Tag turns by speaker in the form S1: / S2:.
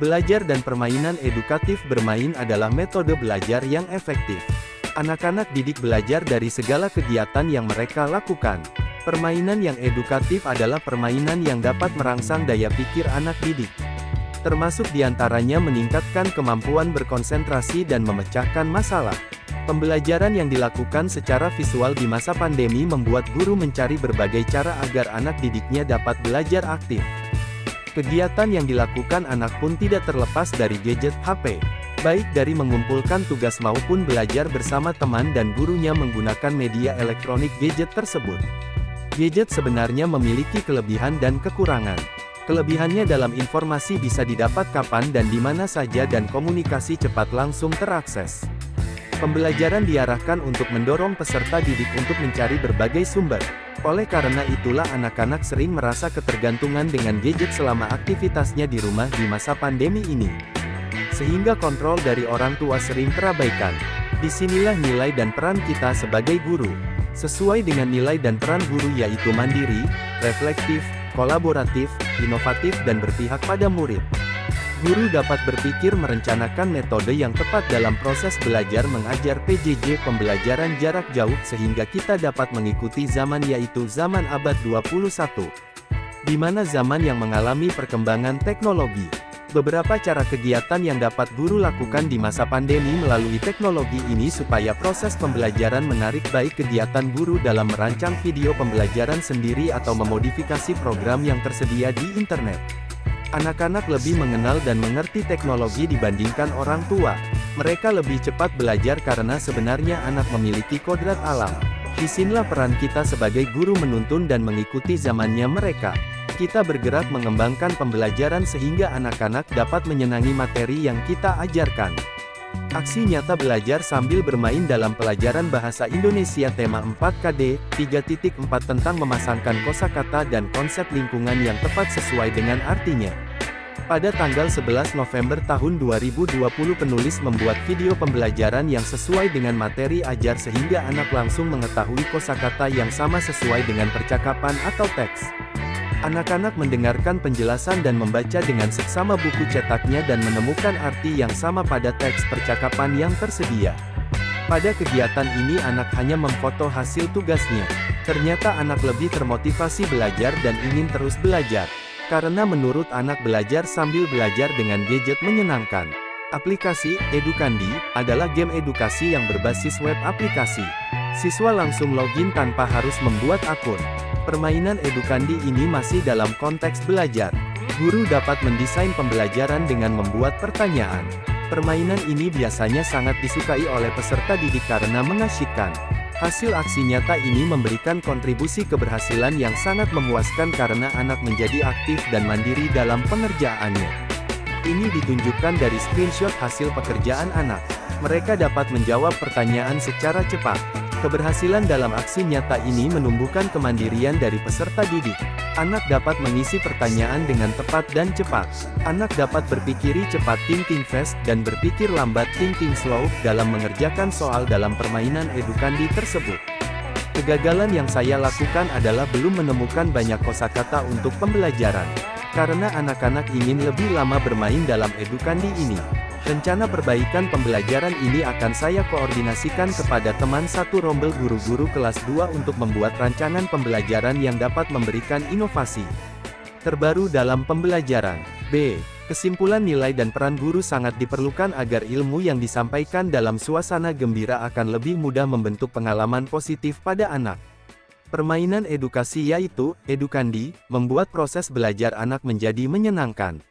S1: Belajar dan permainan edukatif bermain adalah metode belajar yang efektif. Anak-anak didik belajar dari segala kegiatan yang mereka lakukan. Permainan yang edukatif adalah permainan yang dapat merangsang daya pikir anak didik. Termasuk diantaranya meningkatkan kemampuan berkonsentrasi dan memecahkan masalah. Pembelajaran yang dilakukan secara visual di masa pandemi membuat guru mencari berbagai cara agar anak didiknya dapat belajar aktif. Kegiatan yang dilakukan anak pun tidak terlepas dari gadget HP, baik dari mengumpulkan tugas maupun belajar bersama teman dan gurunya menggunakan media elektronik gadget tersebut. Gadget sebenarnya memiliki kelebihan dan kekurangan. Kelebihannya dalam informasi bisa didapat kapan dan di mana saja dan komunikasi cepat langsung terakses. Pembelajaran diarahkan untuk mendorong peserta didik untuk mencari berbagai sumber. Oleh karena itulah anak-anak sering merasa ketergantungan dengan gadget selama aktivitasnya di rumah di masa pandemi ini. Sehingga kontrol dari orang tua sering terabaikan. Disinilah nilai dan peran kita sebagai guru. Sesuai dengan nilai dan peran guru yaitu mandiri, reflektif, kolaboratif, inovatif dan berpihak pada murid. Guru dapat berpikir merencanakan metode yang tepat dalam proses belajar mengajar PJJ pembelajaran jarak jauh sehingga kita dapat mengikuti zaman yaitu zaman abad 21. Di mana zaman yang mengalami perkembangan teknologi. Beberapa cara kegiatan yang dapat guru lakukan di masa pandemi melalui teknologi ini supaya proses pembelajaran menarik baik kegiatan guru dalam merancang video pembelajaran sendiri atau memodifikasi program yang tersedia di internet. Anak-anak lebih mengenal dan mengerti teknologi dibandingkan orang tua. Mereka lebih cepat belajar karena sebenarnya anak memiliki kodrat alam. Disinilah peran kita sebagai guru menuntun dan mengikuti zamannya mereka. Kita bergerak mengembangkan pembelajaran sehingga anak-anak dapat menyenangi materi yang kita ajarkan. Aksi nyata belajar sambil bermain dalam pelajaran bahasa Indonesia tema 4KD 3.4 tentang memasangkan kosakata dan konsep lingkungan yang tepat sesuai dengan artinya. Pada tanggal 11 November tahun 2020 penulis membuat video pembelajaran yang sesuai dengan materi ajar sehingga anak langsung mengetahui kosakata yang sama sesuai dengan percakapan atau teks. Anak-anak mendengarkan penjelasan dan membaca dengan seksama buku cetaknya dan menemukan arti yang sama pada teks percakapan yang tersedia. Pada kegiatan ini anak hanya memfoto hasil tugasnya. Ternyata anak lebih termotivasi belajar dan ingin terus belajar. Karena menurut anak belajar sambil belajar dengan gadget menyenangkan. Aplikasi Edukandi adalah game edukasi yang berbasis web aplikasi. Siswa langsung login tanpa harus membuat akun. Permainan Edukandi ini masih dalam konteks belajar. Guru dapat mendesain pembelajaran dengan membuat pertanyaan. Permainan ini biasanya sangat disukai oleh peserta didik karena mengasyikkan. Hasil aksi nyata ini memberikan kontribusi keberhasilan yang sangat memuaskan karena anak menjadi aktif dan mandiri dalam pengerjaannya. Ini ditunjukkan dari screenshot hasil pekerjaan anak. Mereka dapat menjawab pertanyaan secara cepat. Keberhasilan dalam aksi nyata ini menumbuhkan kemandirian dari peserta didik. Anak dapat mengisi pertanyaan dengan tepat dan cepat. Anak dapat berpikiri cepat thinking fast dan berpikir lambat thinking slow dalam mengerjakan soal dalam permainan Edukandi tersebut. Kegagalan yang saya lakukan adalah belum menemukan banyak kosakata untuk pembelajaran. Karena anak-anak ingin lebih lama bermain dalam Edukandi ini. Rencana perbaikan pembelajaran ini akan saya koordinasikan kepada teman satu rombel guru-guru kelas 2 untuk membuat rancangan pembelajaran yang dapat memberikan inovasi terbaru dalam pembelajaran. B. Kesimpulan nilai dan peran guru sangat diperlukan agar ilmu yang disampaikan dalam suasana gembira akan lebih mudah membentuk pengalaman positif pada anak. Permainan edukasi yaitu Edukandi membuat proses belajar anak menjadi menyenangkan.